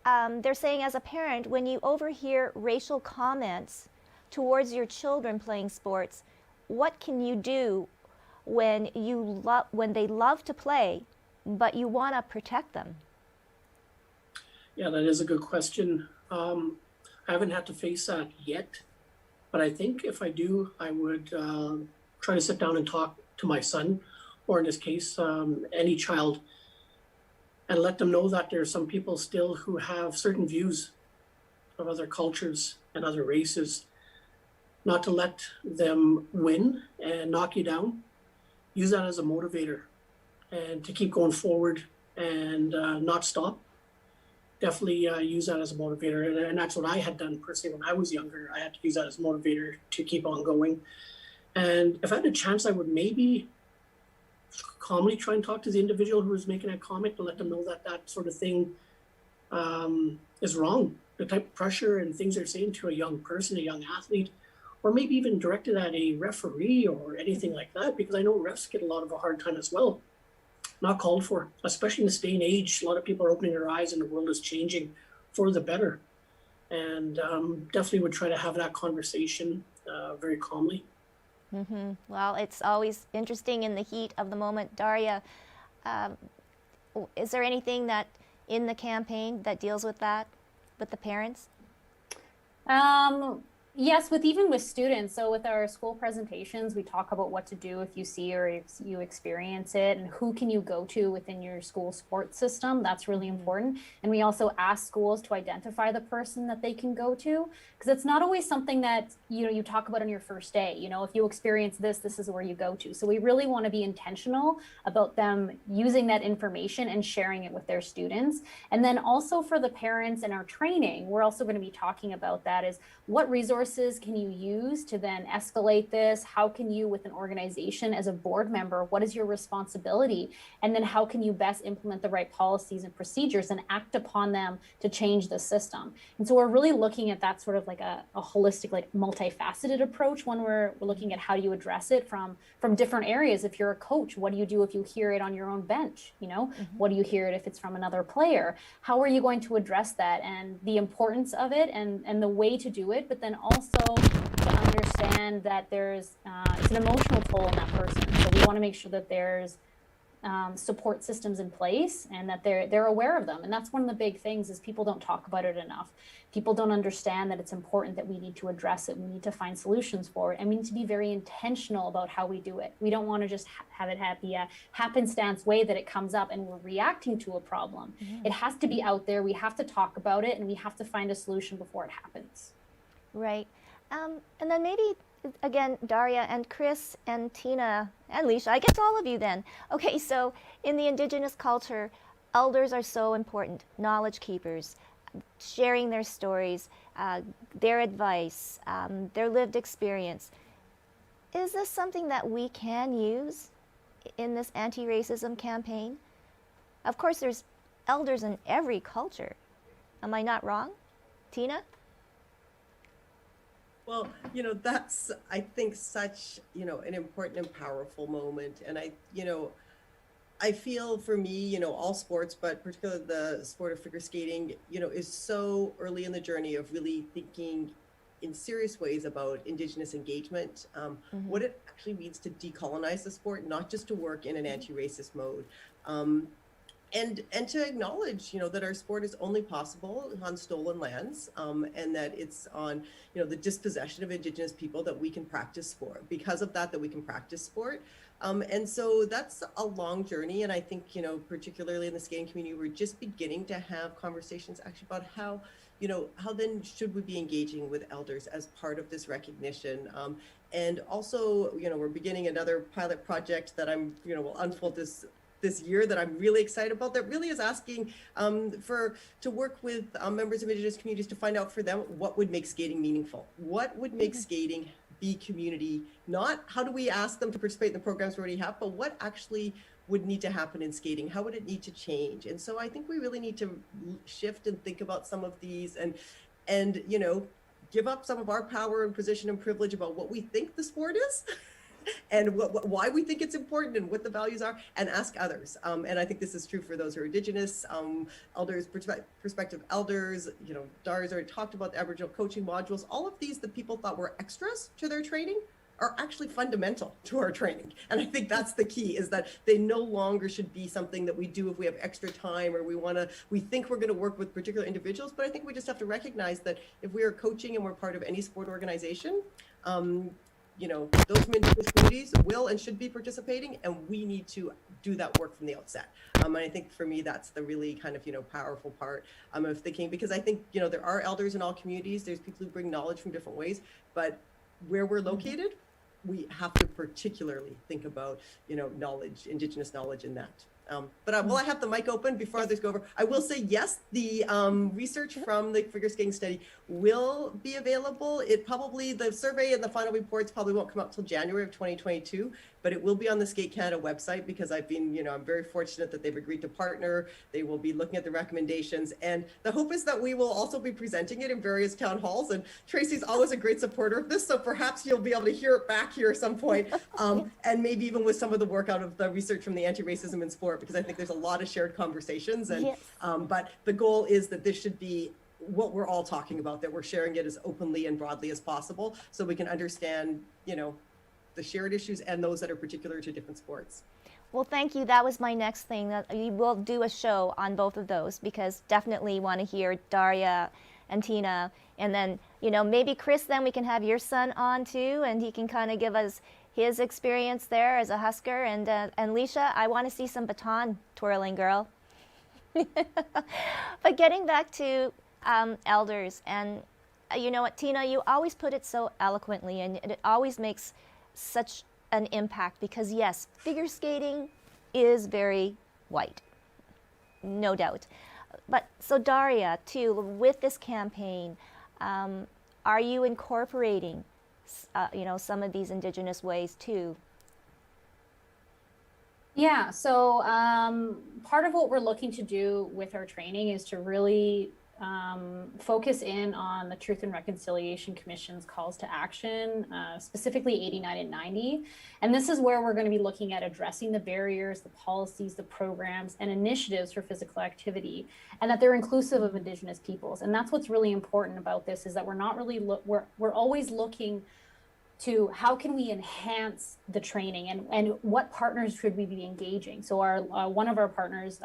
they're saying as a parent, when you overhear racial comments towards your children playing sports, what can you do when they love to play, but you want to protect them? Yeah, that is a good question. I haven't had to face that yet, but I think if I do, I would try to sit down and talk to my son, or in this case, any child, and let them know that there are some people still who have certain views of other cultures and other races, not to let them win and knock you down. Use that as a motivator and to keep going forward and not stop. Definitely use that as a motivator. And that's what I had done personally when I was younger. I had to use that as a motivator to keep on going. And if I had a chance, I would maybe calmly try and talk to the individual who was making that comment to let them know that that sort of thing is wrong. The type of pressure and things they're saying to a young person, a young athlete, or maybe even directed at a referee or anything like that, because I know refs get a lot of a hard time as well. Not called for, especially in this day and age. A lot of people are opening their eyes and the world is changing for the better. And definitely would try to have that conversation very calmly. Mm-hmm. Well, it's always interesting in the heat of the moment. Daria, is there anything that in the campaign that deals with that, with the parents? Yes, even with students. So with our school presentations, we talk about what to do if you see or if you experience it, and who can you go to within your school sports system. That's really important. And we also ask schools to identify the person that they can go to, because it's not always something that you talk about on your first day. If you experience this, this is where you go to. So we really want to be intentional about them using that information and sharing it with their students. And then also for the parents in our training, we're also going to be talking about that is what resources can you use to then escalate this? How can you, with an organization as a board member, what is your responsibility? And then how can you best implement the right policies and procedures and act upon them to change the system? And so we're really looking at that sort of like a holistic, like multifaceted approach when we're looking at how do you address it from different areas. If you're a coach, what do you do if you hear it on your own bench? What do you hear it if it's from another player? How are you going to address that, and the importance of it and the way to do it, but then also to understand that there's it's an emotional toll on that person. So we want to make sure that there's support systems in place and that they're aware of them. And that's one of the big things is people don't talk about it enough. People don't understand that it's important, that we need to address it. We need to find solutions for it. And we need to be very intentional about how we do it. We don't want to just have it be a happenstance way that it comes up and we're reacting to a problem. Mm-hmm. It has to be out there. We have to talk about it and we have to find a solution before it happens. Right. And then maybe, again, Daria and Chris and Tina and Leisha, I guess all of you then. Okay, so in the Indigenous culture, elders are so important, knowledge keepers, sharing their stories, their advice, their lived experience. Is this something that we can use in this anti-racism campaign? Of course, there's elders in every culture. Am I not wrong? Tina? Well, that's, I think, such, an important and powerful moment. And I feel for me, all sports, but particularly the sport of figure skating, is so early in the journey of really thinking in serious ways about Indigenous engagement, what it actually means to decolonize the sport, not just to work in an anti-racist mode. And to acknowledge, that our sport is only possible on stolen lands, and that it's on, the dispossession of Indigenous people that we can practice sport. Because of that we can practice sport. And so that's a long journey. And I think, particularly in the skating community, we're just beginning to have conversations actually about how then should we be engaging with elders as part of this recognition. And also, we're beginning another pilot project that will unfold this year that I'm really excited about, that really is asking to work with members of Indigenous communities to find out for them what would make skating meaningful. What would make skating be community? Not how do we ask them to participate in the programs we already have, but what actually would need to happen in skating? How would it need to change? And so I think we really need to shift and think about some of these and give up some of our power and position and privilege about what we think the sport is and why we think it's important and what the values are, and ask others. And I think this is true for those who are Indigenous, elders, prospective elders. You know, Dara's already talked about the Aboriginal coaching modules. All of these that people thought were extras to their training are actually fundamental to our training. And I think that's the key, is that they no longer should be something that we do if we have extra time or we think we're going to work with particular individuals. But I think we just have to recognize that if we are coaching and we're part of any sport organization, you know, those from Indigenous communities will and should be participating, and we need to do that work from the outset. And I think for me, that's the really kind of, you know, powerful part of thinking, because I think, you know, there are elders in all communities. There's people who bring knowledge from different ways, but where we're located, we have to particularly think about, you know, knowledge, Indigenous knowledge in that. But while I have the mic open, before others go over, I will say, yes, the research from the figure skating study will be available. The survey and the final reports probably won't come out till January of 2022, but it will be on the Skate Canada website, because I've been, you know, I'm very fortunate that they've agreed to partner. They will be looking at the recommendations. And the hope is that we will also be presenting it in various town halls. And Tracy's always a great supporter of this, so perhaps you'll be able to hear it back here at some point. And maybe even with some of the work out of the research from the Anti-Racism in Sport, because I think there's a lot of shared conversations. And Yes. but the goal is that this should be what we're all talking about, that we're sharing it as openly and broadly as possible, so we can understand, you know, the shared issues and those that are particular to different sports. Well, thank you. That was my next thing. That we will do a show on both of those, because definitely want to hear Daria and Tina, and then, you know, maybe Chris, then we can have your son on too, and he can kind of give us his experience there as a Husker. And Leisha, I want to see some baton twirling, girl. But getting back to elders, and you know what, Tina, you always put it so eloquently, and it always makes such an impact, because yes, figure skating is very white, no doubt. But so Daria, too, with this campaign, are you incorporating, you know, some of these Indigenous ways too? Yeah, so part of what we're looking to do with our training is to really focus in on the Truth and Reconciliation Commission's calls to action, specifically 89 and 90. And this is where we're going to be looking at addressing the barriers, the policies, the programs, and initiatives for physical activity, and that they're inclusive of Indigenous peoples. And that's what's really important about this, is that we're not really, we're always looking to how can we enhance the training, and what partners should we be engaging. So our one of our partners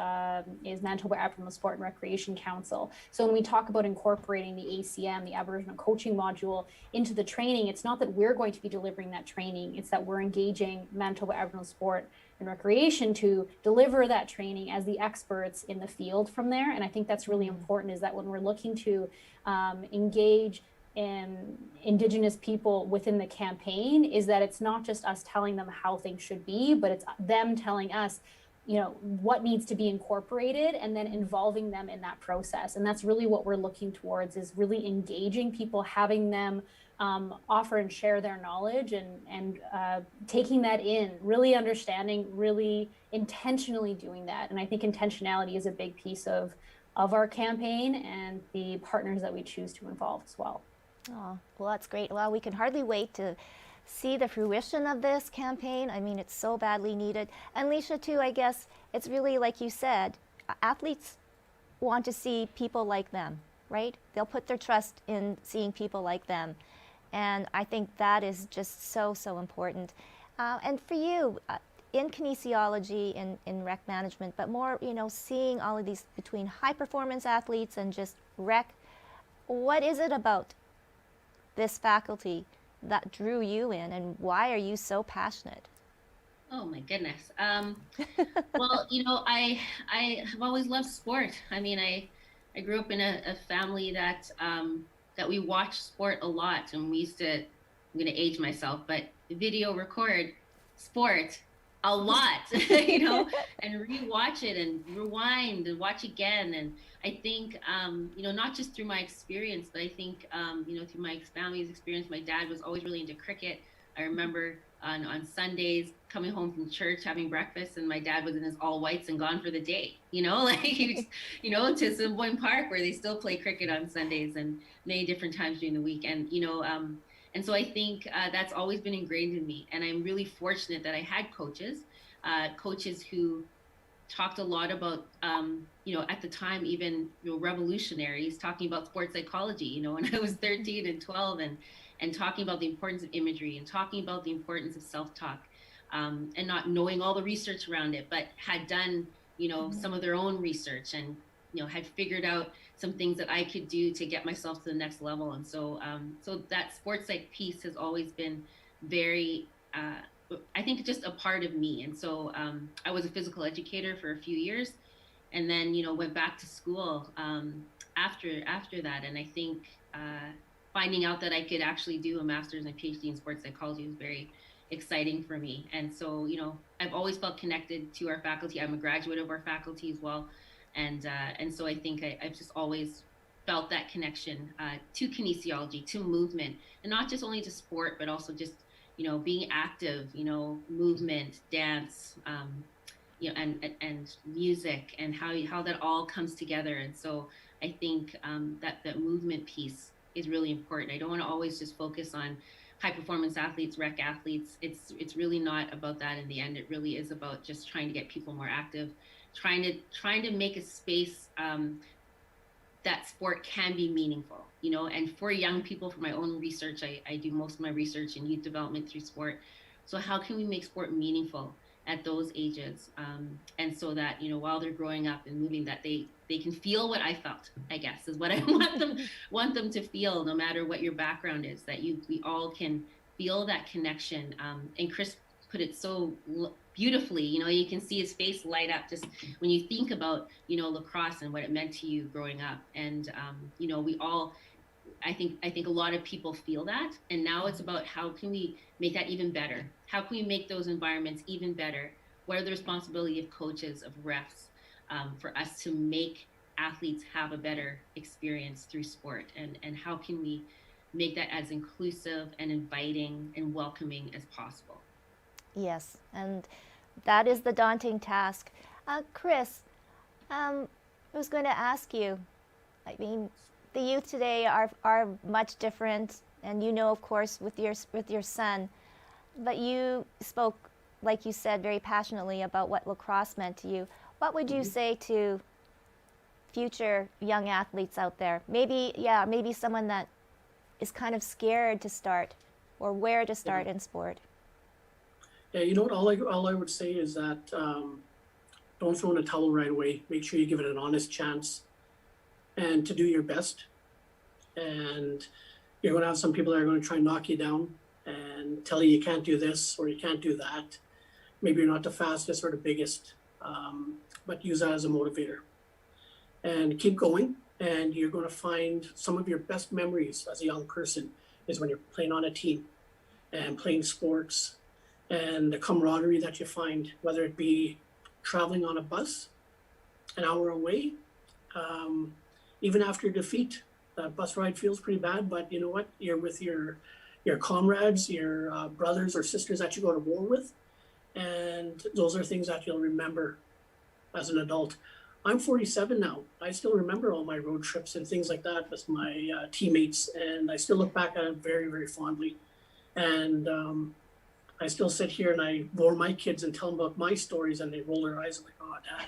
is Manitoba Aboriginal Sport and Recreation Council. So when we talk about incorporating the ACM, the Aboriginal coaching module, into the training, it's not that we're going to be delivering that training, it's that we're engaging Manitoba Aboriginal Sport and Recreation to deliver that training as the experts in the field from there. And I think that's really important, is that when we're looking to engage in Indigenous people within the campaign, is that it's not just us telling them how things should be, but it's them telling us, you know, what needs to be incorporated, and then involving them in that process. And that's really what we're looking towards, is really engaging people, having them offer and share their knowledge, and taking that in, really understanding, really intentionally doing that. And I think intentionality is a big piece of our campaign and the partners that we choose to involve as well. Oh, well, that's great. Well, we can hardly wait to see the fruition of this campaign. I mean, it's so badly needed. And Leisha, too, I guess it's really, like you said, athletes want to see people like them, right? They'll put their trust in seeing people like them. And I think that is just so, so important. And for you, in kinesiology, in rec management, but more, you know, seeing all of these between high performance athletes and just rec, what is it about this faculty that drew you in, and why are you so passionate? Oh my goodness. Well, you know, I have always loved sport. I mean, I grew up in a family that that we watched sport a lot, and we used to, I'm going to age myself, but video record sport a lot, you know, and rewatch it and rewind and watch again. And I think, you know, not just through my experience, but I think, you know, through my family's experience, my dad was always really into cricket. I remember on Sundays, coming home from church, having breakfast, and my dad was in his all whites and gone for the day, like to Assiniboine Park, where they still play cricket on Sundays and many different times during the week. And so I think that's always been ingrained in me. And I'm really fortunate that I had coaches who talked a lot about, at the time, even revolutionaries talking about sports psychology, when I was 13 and 12, and talking about the importance of imagery and talking about the importance of self-talk, and not knowing all the research around it, but had done, some of their own research and, had figured out some things that I could do to get myself to the next level. And so, so that sports psych piece has always been very, I think, just a part of me. And so I was a physical educator for a few years, and then, went back to school after that. And I think finding out that I could actually do a master's and PhD in sports psychology was very exciting for me. And so, I've always felt connected to our faculty. I'm a graduate of our faculty as well. And so I think I've just always felt that connection to kinesiology, to movement, and not just only to sport, but also just, being active, movement, dance, and music, and how that all comes together. And so I think that movement piece is really important. I don't want to always just focus on high performance athletes, rec athletes. It's really not about that in the end. It really is about just trying to get people more active, trying to make a space that sport can be meaningful, and for young people. For my own research, I do most of my research in youth development through sport. So how can we make sport meaningful at those ages, and so that, while they're growing up and moving, that they can feel what I felt, I guess, is what I want them to feel, no matter what your background is, that we all can feel that connection. And Chris put it so beautifully, you can see his face light up just when you think about, lacrosse and what it meant to you growing up. And, we all, I think a lot of people feel that. And now it's about, how can we make that even better? How can we make those environments even better? What are the responsibility of coaches, of refs, for us to make athletes have a better experience through sport? And how can we make that as inclusive and inviting and welcoming as possible? Yes, and that is the daunting task. Chris, I was going to ask you, I mean, the youth today are much different, and of course, with your son, but you spoke, like you said, very passionately about what lacrosse meant to you. What would you say to future young athletes out there? Maybe someone that is kind of scared to start, or where to start in sport. Yeah, you know what? All I would say is that don't throw in a towel right away. Make sure you give it an honest chance, and to do your best. And you're going to have some people that are going to try and knock you down and tell you can't do this or you can't do that. Maybe you're not the fastest or the biggest, but use that as a motivator. And keep going, and you're going to find some of your best memories as a young person is when you're playing on a team and playing sports, and the camaraderie that you find, whether it be traveling on a bus an hour away, even after defeat. That bus ride feels pretty bad, but you know what? You're with your comrades, your brothers or sisters that you go to war with, and those are things that you'll remember as an adult. I'm 47 now. I still remember all my road trips and things like that with my teammates, and I still look back at it very, very fondly. And I still sit here and I bore my kids and tell them about my stories, and they roll their eyes like, "Oh, Dad,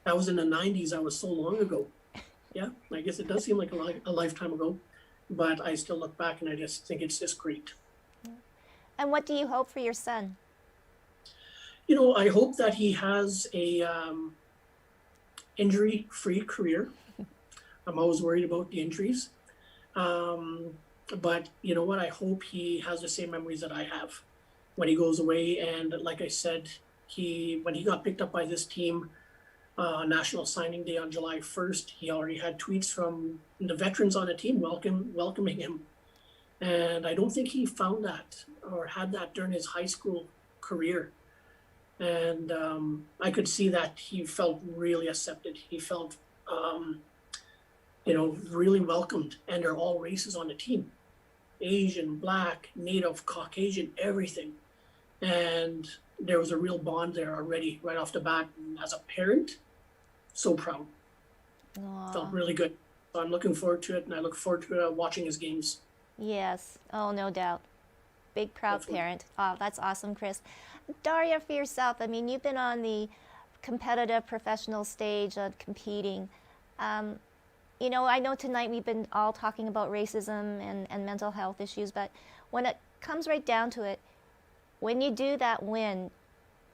that was in the 90s. That was so long ago." Yeah, I guess it does seem like a lifetime ago, but I still look back and I just think it's just great. And what do you hope for your son? I hope that he has a injury-free career. I'm always worried about the injuries. But you know what? I hope he has the same memories that I have when he goes away. And like I said, when he got picked up by this team, National Signing Day on July 1st, he already had tweets from the veterans on the team welcoming him. And I don't think he found that or had that during his high school career. And I could see that he felt really accepted. He felt, really welcomed, and they're all races on the team. Asian, Black, Native, Caucasian, everything. And there was a real bond there already right off the bat. And as a parent, so proud. Aw. Felt really good. So I'm looking forward to it, and I look forward to watching his games. Yes. Oh, no doubt. Big proud Definitely. parent. Oh, that's awesome, Chris. Daria, for yourself, I mean, you've been on the competitive professional stage of competing. You know, I know tonight we've been all talking about racism and mental health issues, but when it comes right down to it, when you do that win,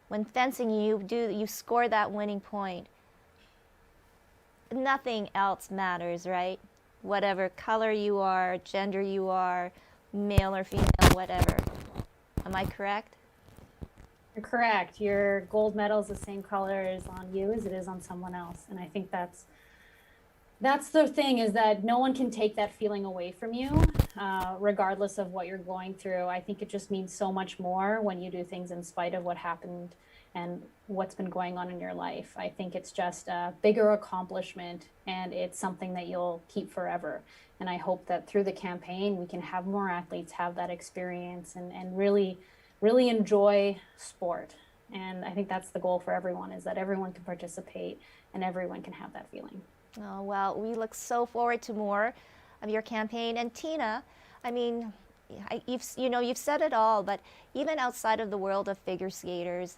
when fencing you score that winning point, nothing else matters, right? Whatever color you are, gender you are, male or female, whatever. Am I correct? You're correct. Your gold medal is the same color on you as it is on someone else. And I think that's the thing, is that no one can take that feeling away from you, regardless of what you're going through. I think it just means so much more when you do things in spite of what happened and what's been going on in your life. I think it's just a bigger accomplishment, and it's something that you'll keep forever. And I hope that through the campaign, we can have more athletes have that experience and really, really enjoy sport. And I think that's the goal for everyone, is that everyone can participate and everyone can have that feeling. Oh, well, we look so forward to more of your campaign. And Tina, I mean, you've said it all, but even outside of the world of figure skaters,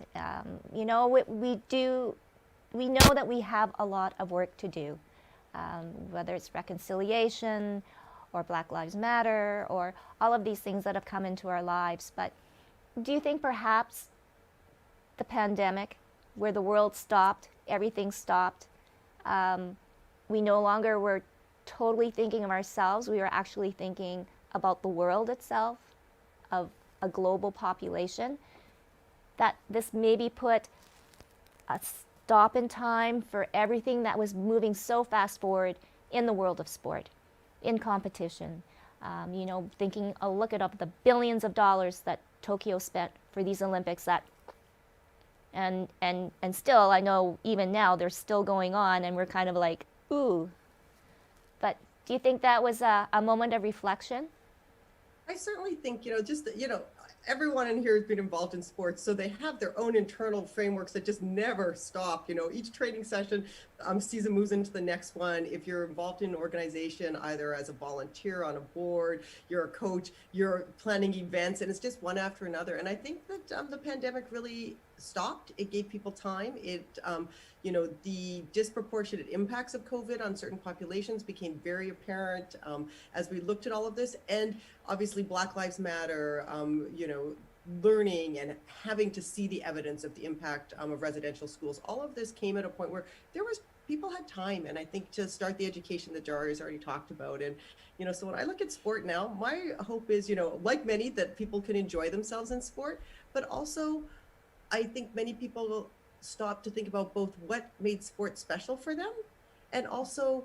you know, we know that we have a lot of work to do, whether it's reconciliation or Black Lives Matter or all of these things that have come into our lives. But do you think perhaps the pandemic, where the world stopped, everything stopped, we no longer were totally thinking of ourselves, we were actually thinking about the world itself, of a global population, that this maybe put a stop in time for everything that was moving so fast forward in the world of sport, in competition. You know, thinking, oh, look at the billions of dollars that Tokyo spent for these Olympics, that and still, I know even now they're still going on, and we're kind of like, ooh. But do you think that was a moment of reflection? I certainly think, everyone in here has been involved in sports, so they have their own internal frameworks that just never stop. You know, each training session, season moves into the next one. If you're involved in an organization, either as a volunteer on a board, you're a coach, you're planning events, and it's just one after another. And I think that the pandemic really stopped. It gave people time. The disproportionate impacts of COVID on certain populations became very apparent as we looked at all of this. And obviously Black Lives Matter, learning and having to see the evidence of the impact of residential schools. All of this came at a point where people had time, and I think to start the education that Daria's already talked about. And, so when I look at sport now, my hope is, like many, that people can enjoy themselves in sport, but also I think many people will stop to think about both what made sport special for them, and also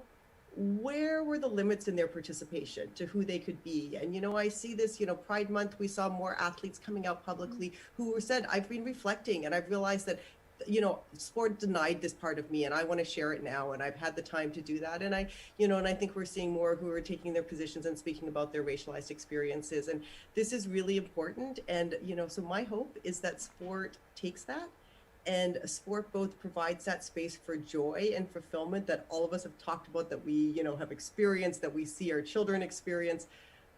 where were the limits in their participation to who they could be. And, I see this, Pride Month, we saw more athletes coming out publicly who said, I've been reflecting and I've realized that, sport denied this part of me and I want to share it now. And I've had the time to do that. And I think we're seeing more who are taking their positions and speaking about their racialized experiences. And this is really important. And, so my hope is that sport takes that, and sport both provides that space for joy and fulfillment that all of us have talked about, that we, have experienced, that we see our children experience,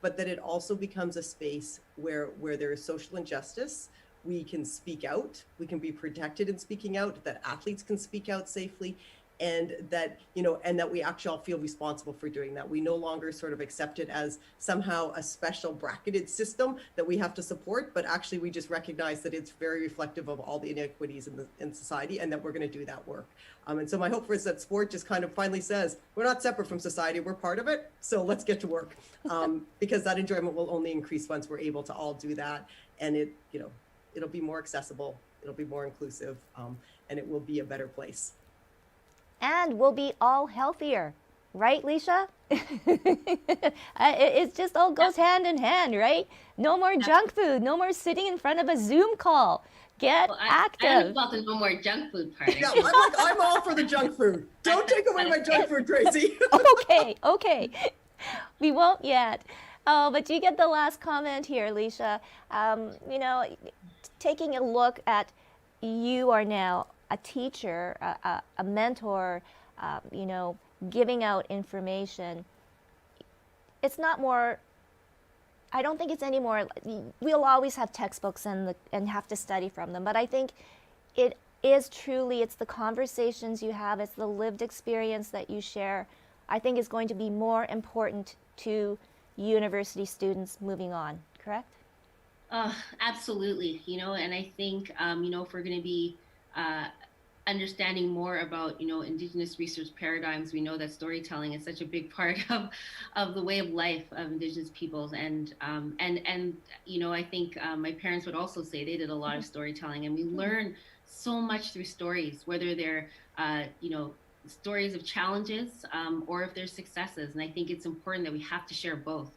but that it also becomes a space where there is social injustice. We can speak out, we can be protected in speaking out, that athletes can speak out safely, and that, and that we actually all feel responsible for doing that. We no longer sort of accept it as somehow a special bracketed system that we have to support, but actually we just recognize that it's very reflective of all the inequities in society, and that we're going to do that work. And so my hope is that sport just kind of finally says, we're not separate from society, we're part of it, so let's get to work. Because that enjoyment will only increase once we're able to all do that. And it'll be more accessible, it'll be more inclusive, and it will be a better place. And we'll be all healthier, right, Leisha? It just all goes hand in hand, right? No more junk food, no more sitting in front of a Zoom call. Get active. I don't know about the no more junk food part. Yeah, I'm all for the junk food. Don't take away my junk food, Tracy. Okay. We won't yet. Oh, but you get the last comment here, Leisha. You know, taking a look at you are now a teacher, a mentor, you know, giving out information. It's not more, I don't think it's any more, we'll always have textbooks and have to study from them, but I think it is truly, it's the conversations you have, it's the lived experience that you share, I think is going to be more important to university students moving on, correct? Absolutely, you know, and I think, you know, if we're going to be understanding more about, you know, Indigenous research paradigms, we know that storytelling is such a big part of the way of life of Indigenous peoples. And, you know, I think my parents would also say they did a lot of storytelling, and we learn so much through stories, whether they're, you know, stories of challenges or if they're successes. And I think it's important that we have to share both.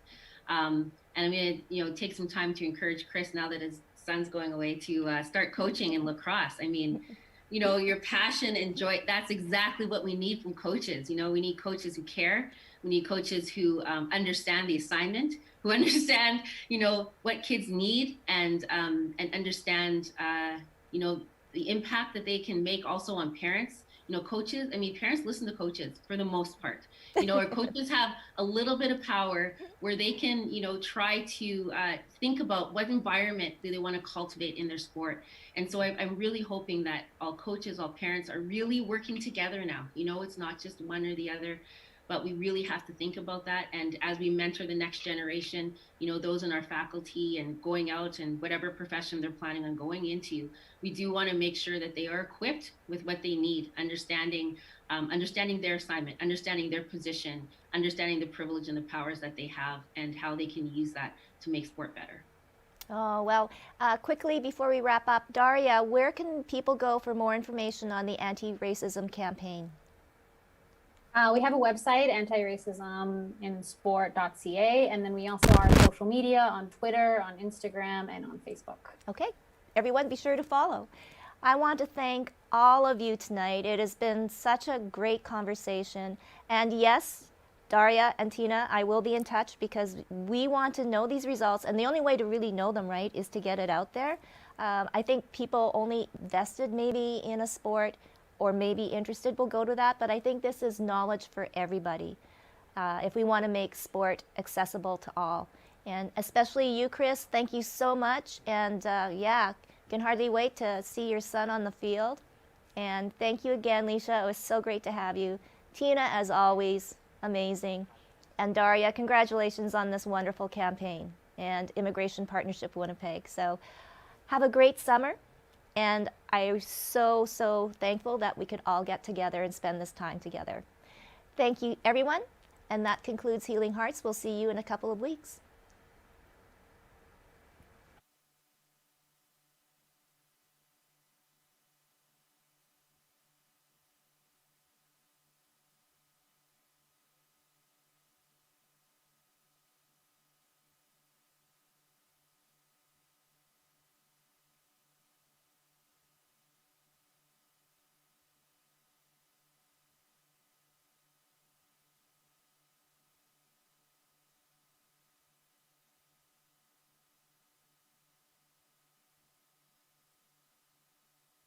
And I'm going to, you know, take some time to encourage Chris, now that his son's going away, to start coaching in lacrosse. I mean, you know, your passion and joy, that's exactly what we need from coaches. You know, we need coaches who care. We need coaches who understand the assignment, who understand, you know, what kids need, and understand, you know, the impact that they can make also on parents. You know, coaches, I mean, parents listen to coaches for the most part. You know, our coaches have a little bit of power where they can, you know, try to think about what environment do they want to cultivate in their sport. And so I'm really hoping that all coaches, all parents are really working together now. You know, it's not just one or the other, but we really have to think about that. And as we mentor the next generation, you know, those in our faculty and going out and whatever profession they're planning on going into, we do want to make sure that they are equipped with what they need, understanding their assignment, understanding their position, understanding the privilege and the powers that they have, and how they can use that to make sport better. Oh, well, quickly before we wrap up, Daria, where can people go for more information on the anti-racism campaign? We have a website, antiracisminsport.ca, and then we also are social media on Twitter, on Instagram, and on Facebook. Okay, everyone be sure to follow. I want to thank all of you tonight. It has been such a great conversation. And yes, Daria and Tina, I will be in touch because we want to know these results, and the only way to really know them, right, is to get it out there. I think people only vested maybe in a sport or maybe interested will go to that, but I think this is knowledge for everybody if we want to make sport accessible to all. And especially you, Chris, thank you so much. And yeah, can hardly wait to see your son on the field. And thank you again, Leisha. It was so great to have you. Tina, as always, amazing. And Daria, congratulations on this wonderful campaign and Immigration Partnership Winnipeg. So have a great summer. And I'm so, so thankful that we could all get together and spend this time together. Thank you, everyone. And that concludes Healing Hearts. We'll see you in a couple of weeks.